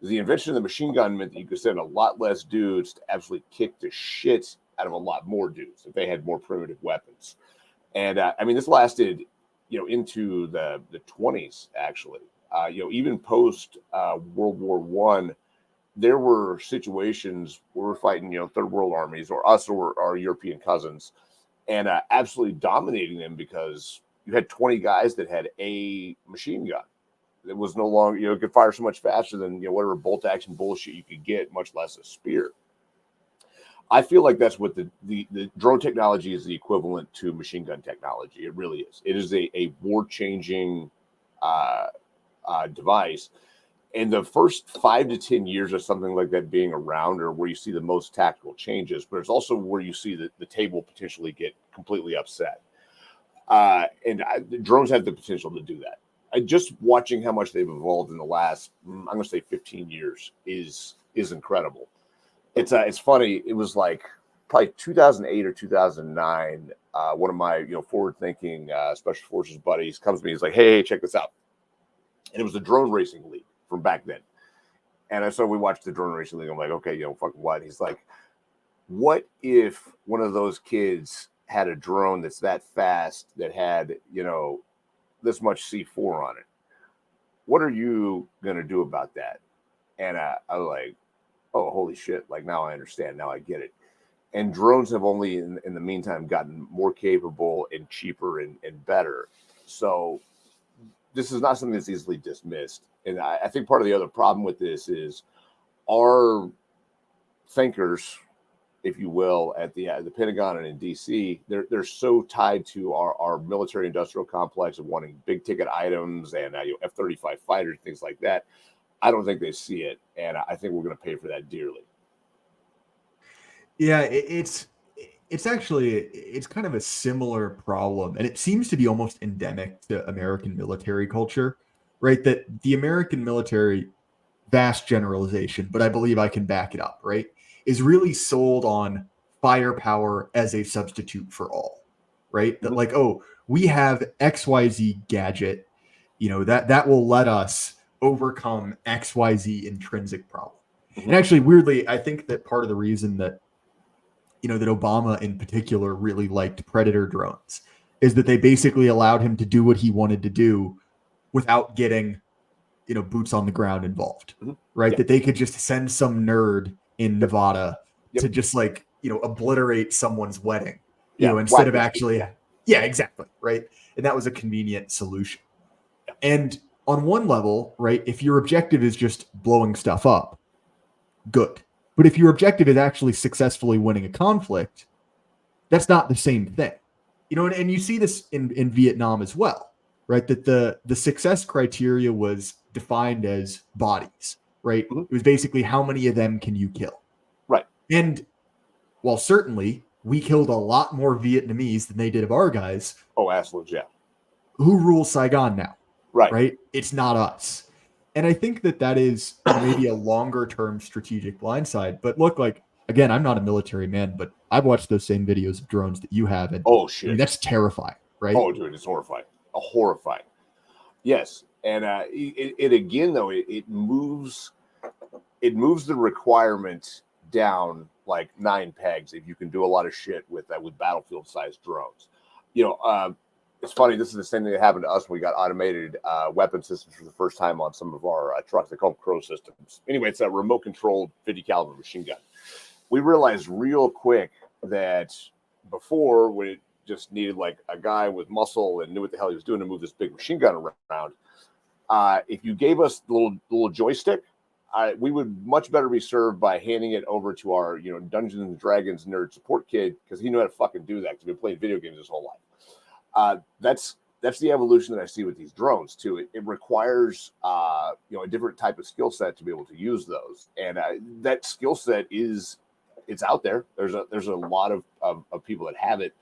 The invention of the machine gun meant that you could send a lot less dudes to absolutely kick the shit out of a lot more dudes if they had more primitive weapons. And this lasted, into the 20s actually. Even post World War I, there were situations where we're fighting, third world armies or us or our European cousins, and absolutely dominating them because you had 20 guys that had a machine gun. It was no longer, it could fire so much faster than, whatever bolt action bullshit you could get, much less a spear. I feel like that's what the drone technology is the equivalent to machine gun technology. It really is. It is a war-changing device. And the first 5 to 10 years of something like that being around are where you see the most tactical changes, but it's also where you see the table potentially get completely upset. The drones have the potential to do that. Just watching how much they've evolved in the last, I'm going to say 15 years is incredible. It's funny. It was like probably 2008 or 2009. One of my, forward-thinking special forces buddies comes to me. He's like, hey, check this out. And it was the drone racing league from back then. And so we watched the drone racing league. I'm like, okay, fucking what? He's like, what if one of those kids had a drone that's that fast that had, this much C4 on it? What are you going to do about that? And I was like, oh, holy shit. Like, now I understand. Now I get it. And drones have only in the meantime gotten more capable and cheaper and better. So this is not something that's easily dismissed. And I think part of the other problem with this is our thinkers, if you will, at the Pentagon and in DC, they're so tied to our military industrial complex of wanting big ticket items and F-35 fighters, things like that. I don't think they see it, and I think we're going to pay for that dearly. Yeah, it's kind of a similar problem, and it seems to be almost endemic to American military culture, right? That the American military, vast generalization, but I believe I can back it up, right, is really sold on firepower as a substitute for all, right? That like, oh, we have XYZ gadget, that will let us overcome XYZ intrinsic problem. And actually, weirdly, I think that part of the reason that that Obama in particular really liked Predator drones is that they basically allowed him to do what he wanted to do without getting, boots on the ground involved, right? Yeah. That they could just send some nerd in Nevada to just obliterate someone's wedding, instead of actually, exactly. Right. And that was a convenient solution. Yeah. And on one level, right, if your objective is just blowing stuff up, good. But if your objective is actually successfully winning a conflict, that's not the same thing. And you see this in Vietnam as well, right? That the success criteria was defined as bodies, right? It was basically how many of them can you kill? Right. And while certainly we killed a lot more Vietnamese than they did of our guys. Oh, assholes, yeah. Who rules Saigon now? Right. It's not us. And I think that is maybe a longer term strategic blindside. But look, again, I'm not a military man, but I've watched those same videos of drones that you have. And oh, shit. That's terrifying, right? Oh, dude, it's horrifying. Horrifying. Yes. And it again though it moves the requirement down like 9 pegs if you can do a lot of shit with battlefield sized drones. It's funny. This is the same thing that happened to us when we got automated weapon systems for the first time on some of our trucks. They call them Crow systems. Anyway, it's a remote controlled 50 caliber machine gun. We realized real quick that before, when it just needed like a guy with muscle and knew what the hell he was doing to move this big machine gun around, if you gave us the little joystick, we would much better be served by handing it over to our Dungeons and Dragons nerd support kid, because he knew how to fucking do that, because he's been playing video games his whole life. That's the evolution that I see with these drones too. It requires a different type of skill set to be able to use those, and that skill set it's out there. There's a lot of people that have it,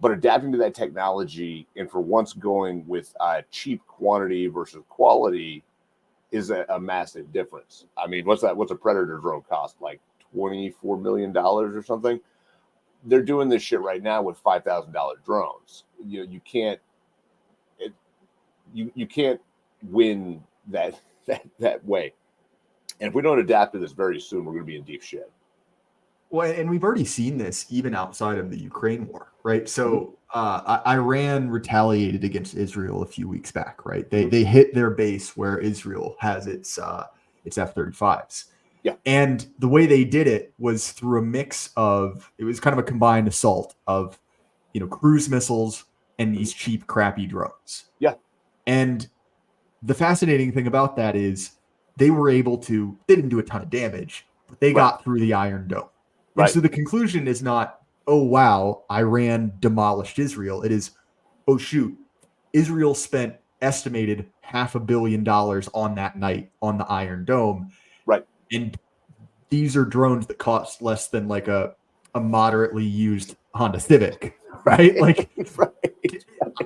but adapting to that technology and for once going with cheap quantity versus quality is a massive difference. I mean, what's a Predator drone cost? Like $24 million or something. They're doing this shit right now with $5,000 drones. You can't win that way. And if we don't adapt to this very soon, we're going to be in deep shit. Well, and we've already seen this even outside of the Ukraine war, right? So Iran retaliated against Israel a few weeks back, right? They hit their base where Israel has its F-35s. Yeah. And the way they did it was through a mix of, it was kind of a combined assault of, cruise missiles and these cheap, crappy drones. Yeah. And the fascinating thing about that is they didn't do a ton of damage, but they got through the Iron Dome. And Right. so the conclusion is not, oh, wow, Iran demolished Israel. It is, oh, shoot, Israel spent estimated $500 million on that night on the Iron Dome. Right. And these are drones that cost less than like a moderately used Honda Civic, right? Like, right.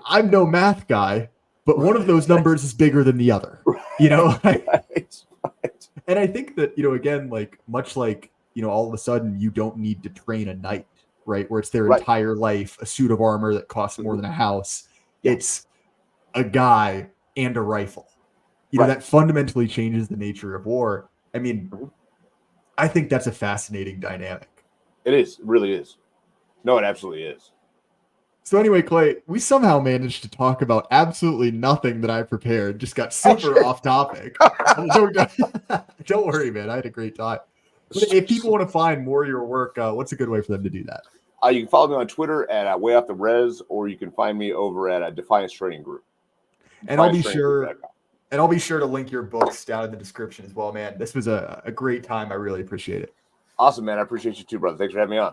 I'm no math guy, but one of those numbers is bigger than the other, Right. And I think that, again, like much like, all of a sudden you don't need to train a knight, right? Where it's their entire life, a suit of armor that costs more than a house. Yeah. It's a guy and a rifle. That fundamentally changes the nature of war. I mean, I think that's a fascinating dynamic. It is. It really is. No, it absolutely is. So anyway, Clay, we somehow managed to talk about absolutely nothing that I prepared. Just got super off topic. Don't worry, man. I had a great time. But if people want to find more of your work, what's a good way for them to do that? You can follow me on Twitter at Way Off the Res, or you can find me over at Defiance Training Group. And I'll be sure to link your books down in the description as well, man. This was a great time. I really appreciate it. Awesome, man. I appreciate you too, brother. Thanks for having me on.